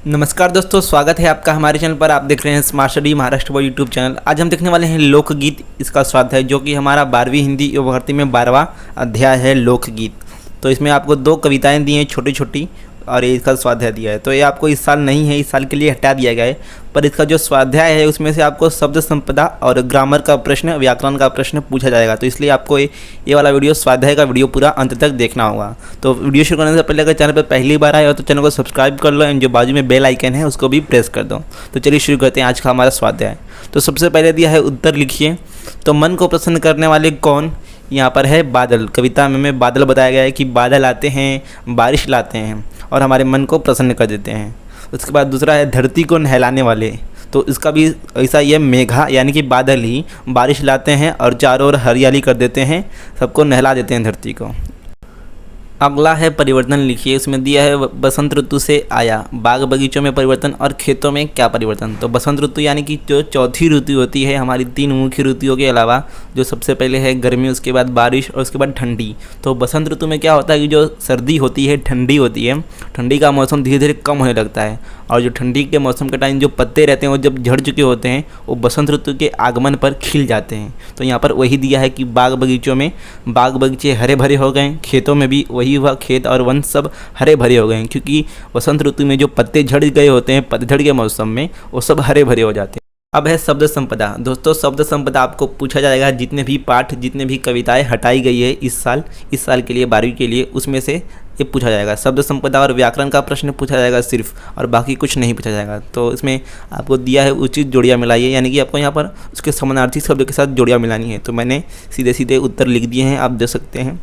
नमस्कार दोस्तों, स्वागत है आपका हमारे चैनल पर। आप देख रहे हैं स्मार्ट स्टडी महाराष्ट्र वो यूट्यूब चैनल। आज हम देखने वाले हैं लोकगीत, इसका स्वाध्याय, जो कि हमारा 12वीं हिंदी युवा भर्ती में 12वां अध्याय है लोकगीत। तो इसमें आपको 2 कविताएं दी हैं छोटी छोटी, और ये इसका स्वाध्याय दिया है। तो ये आपको इस साल नहीं है, इस साल के लिए हटा दिया गया है। पर इसका जो स्वाध्याय है उसमें से आपको शब्द संपदा और ग्रामर का प्रश्न, व्याकरण का प्रश्न पूछा जाएगा। तो इसलिए आपको ये वाला वीडियो, स्वाध्याय का वीडियो पूरा अंत तक देखना होगा। तो वीडियो शुरू करने से पहले अगर चैनल पर पहली बार आए हो तो चैनल को सब्सक्राइब कर लो, एंड जो बाजू में बेल आइकन है उसको भी प्रेस कर दो। तो चलिए शुरू करते हैं आज का हमारा स्वाध्याय। तो सबसे पहले दिया है उत्तर लिखिए। तो मन को प्रसन्न करने वाले कौन? यहाँ पर है बादल। कविता में बादल बताया गया है कि बादल आते हैं, बारिश लाते हैं और हमारे मन को प्रसन्न कर देते हैं। उसके बाद दूसरा है धरती को नहलाने वाले। तो इसका भी ऐसा ही है, मेघा यानी कि बादल ही बारिश लाते हैं और चारों ओर हरियाली कर देते हैं, सबको नहला देते हैं धरती को। अगला है परिवर्तन लिखिए। उसमें दिया है बसंत ऋतु से आया, बाग बगीचों में परिवर्तन और खेतों में क्या परिवर्तन। तो बसंत ऋतु यानी कि जो चौथी ऋतु होती है हमारी 3 मुख्य ऋतुओं के अलावा, जो सबसे पहले है गर्मी, उसके बाद बारिश और उसके बाद ठंडी। तो बसंत ऋतु में क्या होता है कि जो सर्दी होती है, ठंडी होती है, ठंडी का मौसम धीरे धीरे कम होने लगता है, और जो ठंडी के मौसम के टाइम जो पत्ते रहते हैं वो जब झड़ चुके होते हैं, वो बसंत ऋतु के आगमन पर खिल जाते हैं। तो यहाँ पर वही दिया है कि बाग बगीचों में, बाग बगीचे हरे भरे हो गए, खेतों में भी वही हुआ, खेत और वन सब हरे भरे हो गए हैं, क्योंकि बसंत ऋतु में जो पत्ते झड़ गए होते हैं पतझड़ के मौसम में, वो सब हरे भरे हो जाते हैं। अब है शब्द संपदा। दोस्तों, शब्द संपदा आपको पूछा जाएगा, जितने भी पाठ, जितने भी कविताएं हटाई गई है इस साल के लिए 12वीं के लिए, उसमें से ये पूछा जाएगा। शब्द संपदा और व्याकरण का प्रश्न पूछा जाएगा सिर्फ, और बाकी कुछ नहीं पूछा जाएगा। तो इसमें आपको दिया है उचित जोड़ियाँ मिलाइए, यानी कि आपको यहाँ पर उसके समानार्थी शब्द के साथ जोड़ियाँ मिलानी है। तो मैंने सीधे सीधे उत्तर लिख दिए हैं, आप देख सकते हैं।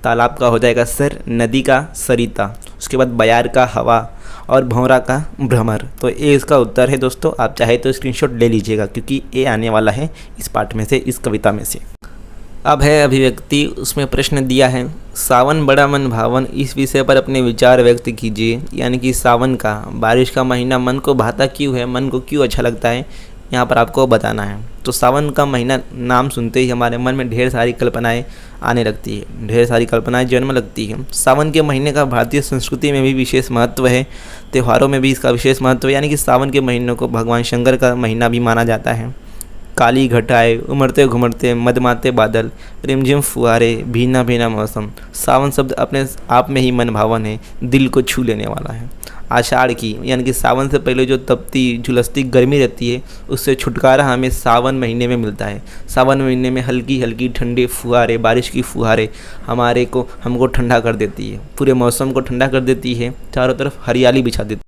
तालाब का हो जाएगा सर, नदी का सरिता, उसके बाद बयार का हवा और भंवरा का भ्रमर। तो ये इसका उत्तर है दोस्तों। आप चाहे तो स्क्रीनशॉट ले लीजिएगा, क्योंकि ये आने वाला है इस पाठ में से, इस कविता में से। अब है अभिव्यक्ति। उसमें प्रश्न दिया है सावन बड़ा मन भावन, इस विषय पर अपने विचार व्यक्त कीजिए। यानी कि सावन का, बारिश का महीना मन को भाता क्यों है, मन को क्यों अच्छा लगता है, यहाँ पर आपको बताना है। तो सावन का महीना नाम सुनते ही हमारे मन में ढेर सारी कल्पनाएं आने लगती है, ढेर सारी कल्पनाएं जन्म लगती है। सावन के महीने का भारतीय संस्कृति में भी विशेष महत्व है, त्योहारों में भी इसका विशेष महत्व है। यानी कि सावन के महीनों को भगवान शंकर का महीना भी माना जाता है। काली घटाएं, उमड़ते घुमड़ते मदमाते बादल, रिमझिम फुहारे, भीना भीना मौसम। सावन शब्द अपने आप में ही मन भावन है, दिल को छू लेने वाला है। आषाढ़ की, यानी कि सावन से पहले जो तपती झुलसती गर्मी रहती है, उससे छुटकारा हमें सावन महीने में मिलता है। सावन महीने में हल्की हल्की ठंडे फुहारे, बारिश की फुहारे हमको ठंडा कर देती है, पूरे मौसम को ठंडा कर देती है, चारों तरफ हरियाली बिछा देती है।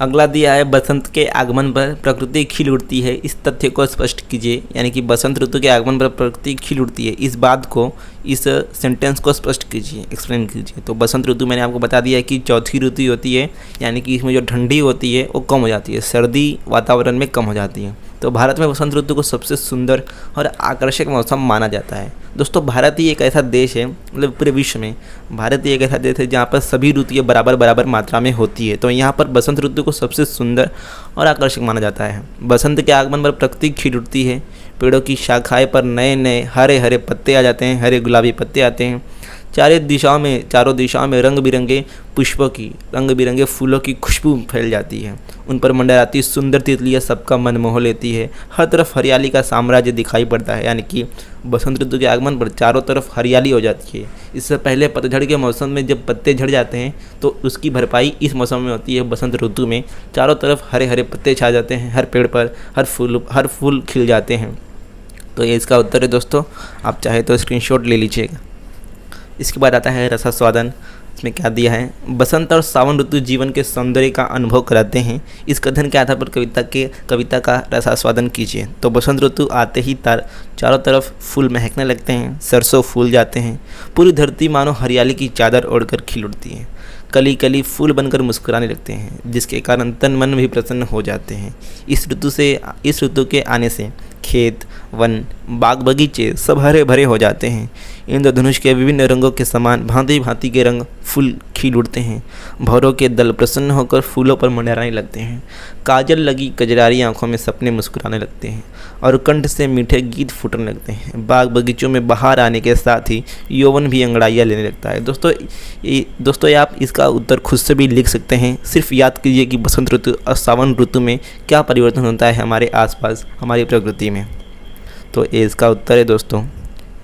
अगला दिया है बसंत के आगमन पर प्रकृति खिल उठती है, इस तथ्य को स्पष्ट कीजिए। यानी कि बसंत ऋतु के आगमन पर प्रकृति खिल उठती है, इस बात को, इस सेंटेंस को स्पष्ट कीजिए, एक्सप्लेन कीजिए। तो बसंत ऋतु मैंने आपको बता दिया है कि चौथी ऋतु होती है, यानी कि इसमें जो ठंडी होती है वो कम हो जाती है, सर्दी वातावरण में कम हो जाती है। तो भारत में बसंत ऋतु को सबसे सुंदर और आकर्षक मौसम माना जाता है। दोस्तों, भारत ही एक ऐसा देश है, मतलब पूरे विश्व में भारत ही एक ऐसा देश है जहाँ पर सभी ऋतुएं बराबर मात्रा में होती है। तो यहाँ पर बसंत ऋतु को सबसे सुंदर और आकर्षक माना जाता है। बसंत के आगमन पर प्रकृति खिल उठती है, पेड़ों की शाखाएं पर नए नए हरे हरे पत्ते आ जाते हैं, हरे गुलाबी पत्ते आते हैं। चारों दिशाओं में रंग बिरंगे पुष्पों की, रंग बिरंगे फूलों की खुशबू फैल जाती है, उन पर मंडराती सुंदर तितलियाँ सबका मन मोह लेती है। हर तरफ हरियाली का साम्राज्य दिखाई पड़ता है। यानी कि बसंत ऋतु के आगमन पर चारों तरफ हरियाली हो जाती है। इससे पहले पतझड़ के मौसम में जब पत्ते झड़ जाते हैं, तो उसकी भरपाई इस मौसम में होती है। बसंत ऋतु में चारों तरफ हरे हरे पत्ते छा जाते हैं, हर पेड़ पर हर फूल खिल जाते हैं। तो ये इसका उत्तर है दोस्तों। आप चाहे तो स्क्रीनशॉट ले लीजिएगा। इसके बाद आता है रसास्वादन। इसमें क्या दिया है, बसंत और सावन ऋतु जीवन के सौंदर्य का अनुभव कराते हैं। इस कथन के आधार पर कविता का रसास्वादन कीजिए। तो बसंत ऋतु आते ही चारों तरफ फूल महकने लगते हैं, सरसों फूल जाते हैं, पूरी धरती मानो हरियाली की चादर ओढ़कर खिल उठती है, कली कली फूल बनकर मुस्कुराने लगते हैं, जिसके कारण तन मन भी प्रसन्न हो जाते हैं। इस ऋतु के आने से खेत, वन, बाग बगीचे सब हरे भरे हो जाते हैं। इंद्रधनुष के विभिन्न रंगों के समान भांति भांति के रंग फूल खिल उठते हैं, भौरों के दल प्रसन्न होकर फूलों पर मंडराने लगते हैं, काजल लगी कजरारी आंखों में सपने मुस्कुराने लगते हैं और कंठ से मीठे गीत फूटने लगते हैं। बाग बगीचों में बाहर आने के साथ ही यौवन भी अंगड़ाइयाँ लेने लगता है। दोस्तों आप इसका उत्तर खुद से भी लिख सकते हैं। सिर्फ याद कीजिए कि बसंत ऋतु और सावन ऋतु में क्या परिवर्तन होता है हमारे आसपास, हमारी प्रकृति में। तो ये इसका उत्तर है दोस्तों।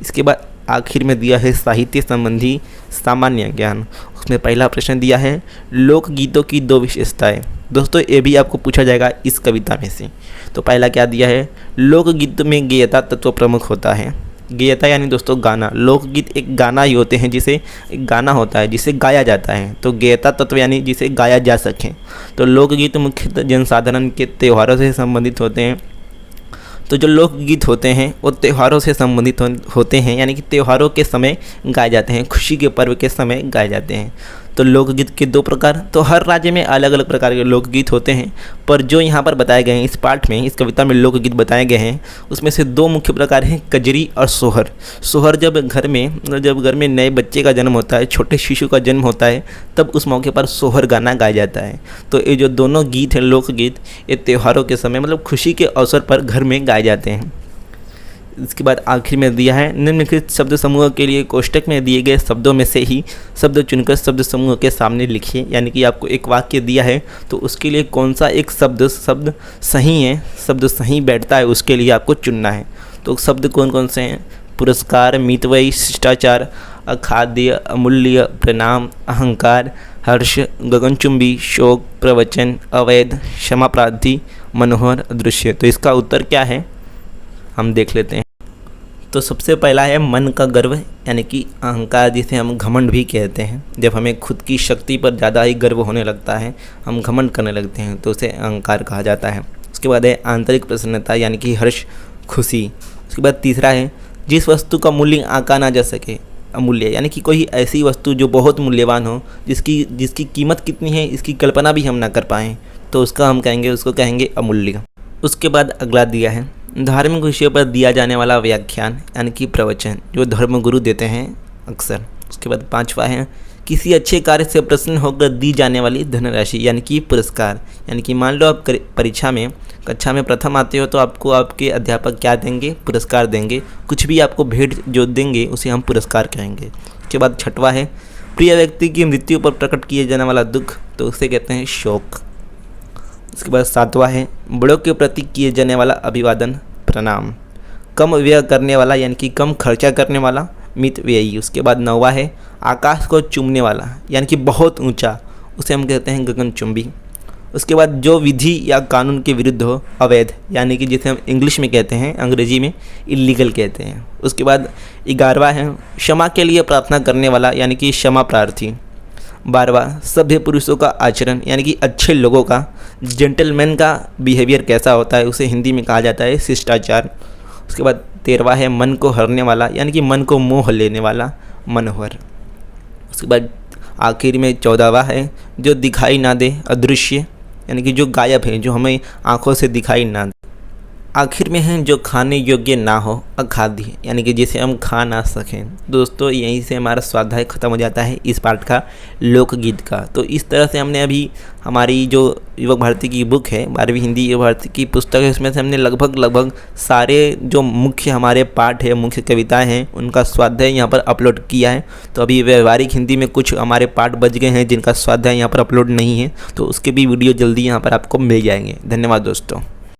इसके बाद आखिर में दिया है साहित्य संबंधी सामान्य ज्ञान। उसमें पहला प्रश्न दिया है लोकगीतों की 2 विशेषताएं। दोस्तों ये भी आपको पूछा जाएगा इस कविता में से। तो पहला क्या दिया है, लोकगीत में गेयता तत्व प्रमुख होता है। गेयता यानी दोस्तों गाना। लोकगीत एक गाना ही होते हैं, जिसे एक गाना होता है जिसे गाया जाता है। तो गेयता तत्व यानी जिसे गाया जा सके। तो लोकगीत मुख्यतः जनसाधारण के त्योहारों से संबंधित होते हैं। तो जो लोकगीत होते हैं वो त्योहारों से संबंधित होते हैं, यानी कि त्योहारों के समय गाए जाते हैं, खुशी के पर्व के समय गाए जाते हैं। तो लोकगीत के 2 प्रकार, तो हर राज्य में अलग अलग प्रकार के लोकगीत होते हैं, पर जो यहाँ पर बताए गए हैं इस पाठ में, इस कविता में लोकगीत बताए गए हैं, उसमें से 2 मुख्य प्रकार हैं, कजरी और सोहर। सोहर जब घर में नए बच्चे का जन्म होता है, छोटे शिशु का जन्म होता है, तब उस मौके पर सोहर गाना गाया जाता है। तो ये जो दोनों गीत हैं लोकगीत, ये त्योहारों के समय मतलब खुशी के अवसर पर घर में गाए जाते हैं। इसके बाद आखिर में दिया है निम्नलिखित शब्द समूह के लिए कोष्टक में दिए गए शब्दों में से ही शब्द चुनकर शब्द समूह के सामने लिखिए। यानी कि आपको एक वाक्य दिया है तो उसके लिए कौन सा एक शब्द सही है, शब्द सही बैठता है, उसके लिए आपको चुनना है। तो शब्द कौन कौन से हैं, पुरस्कार, मितव्ययी, शिष्टाचार, अखाद्य, अमूल्य, प्रणाम, अहंकार, हर्ष, गगनचुंबी, शोक, प्रवचन, अवैध, क्षमा प्रार्थी, मनोहर, अदृश्य। तो इसका उत्तर क्या है हम देख लेते हैं। तो सबसे पहला है मन का गर्व, यानी कि अहंकार, जिसे हम घमंड भी कहते हैं। जब हमें खुद की शक्ति पर ज़्यादा ही गर्व होने लगता है, हम घमंड करने लगते हैं, तो उसे अहंकार कहा जाता है। उसके बाद है आंतरिक प्रसन्नता, यानी कि हर्ष, खुशी। उसके बाद तीसरा है जिस वस्तु का मूल्य आंका ना जा सके, अमूल्य, यानी कि कोई ऐसी वस्तु जो बहुत मूल्यवान हो, जिसकी कीमत कितनी है इसकी कल्पना भी हम ना कर पाएँ, तो उसको कहेंगे अमूल्य। उसके बाद अगला दिया है धार्मिक विषयों पर दिया जाने वाला व्याख्यान, यानी कि प्रवचन, जो धर्मगुरु देते हैं अक्सर। उसके बाद 5वां है किसी अच्छे कार्य से प्रसन्न होकर दी जाने वाली धनराशि, यानी कि पुरस्कार। यानी कि मान लो आप परीक्षा में कक्षा में प्रथम आते हो तो आपको आपके अध्यापक क्या देंगे, पुरस्कार देंगे। कुछ भी आपको भेंट जो देंगे उसे हम पुरस्कार कहेंगे। उसके बाद 6वां है प्रिय व्यक्ति की मृत्यु पर प्रकट किए जाने वाला दुख, तो उसे कहते हैं शोक। उसके बाद 7वां है बड़ों के प्रति किए जाने वाला अभिवादन, प्रणाम। कम व्यय करने वाला, यानी कि कम खर्चा करने वाला, मितव्ययी। उसके बाद 9वां है आकाश को चूमने वाला, यानी कि बहुत ऊंचा, उसे हम कहते हैं गगनचुंबी। उसके बाद जो विधि या कानून के विरुद्ध हो, अवैध, यानी कि जिसे हम इंग्लिश में कहते हैं, अंग्रेजी में इलीगल कहते हैं। उसके बाद 11वां है क्षमा के लिए प्रार्थना करने वाला, यानी कि क्षमा प्रार्थी। 12वां सभ्य पुरुषों का आचरण, यानी कि अच्छे लोगों का, जेंटलमैन का बिहेवियर कैसा होता है, उसे हिंदी में कहा जाता है शिष्टाचार। उसके बाद 13वां है मन को हरने वाला, यानी कि मन को मोह लेने वाला, मनोहर। उसके बाद आखिर में 14वां है जो दिखाई ना दे, अदृश्य, यानी कि जो गायब है, जो हमें आंखों से दिखाई ना दे। आखिर में है जो खाने योग्य ना हो, अखाद्य, यानी कि जिसे हम खा ना सकें। दोस्तों यहीं से हमारा स्वाध्याय खत्म हो जाता है इस पाठ का, लोकगीत का। तो इस तरह से हमने अभी हमारी जो युवक भारती की बुक है, 12वीं हिंदी युवक भारती की पुस्तक है, उसमें से हमने लगभग सारे जो मुख्य हमारे पाठ है, मुख्य कविताएं हैं, उनका स्वाध्याय यहाँ पर अपलोड किया है। तो अभी व्यवहारिक हिंदी में कुछ हमारे पाठ बच गए हैं जिनका स्वाध्याय यहाँ पर अपलोड नहीं है, तो उसके भी वीडियो जल्दी यहाँ पर आपको मिल जाएंगे। धन्यवाद दोस्तों।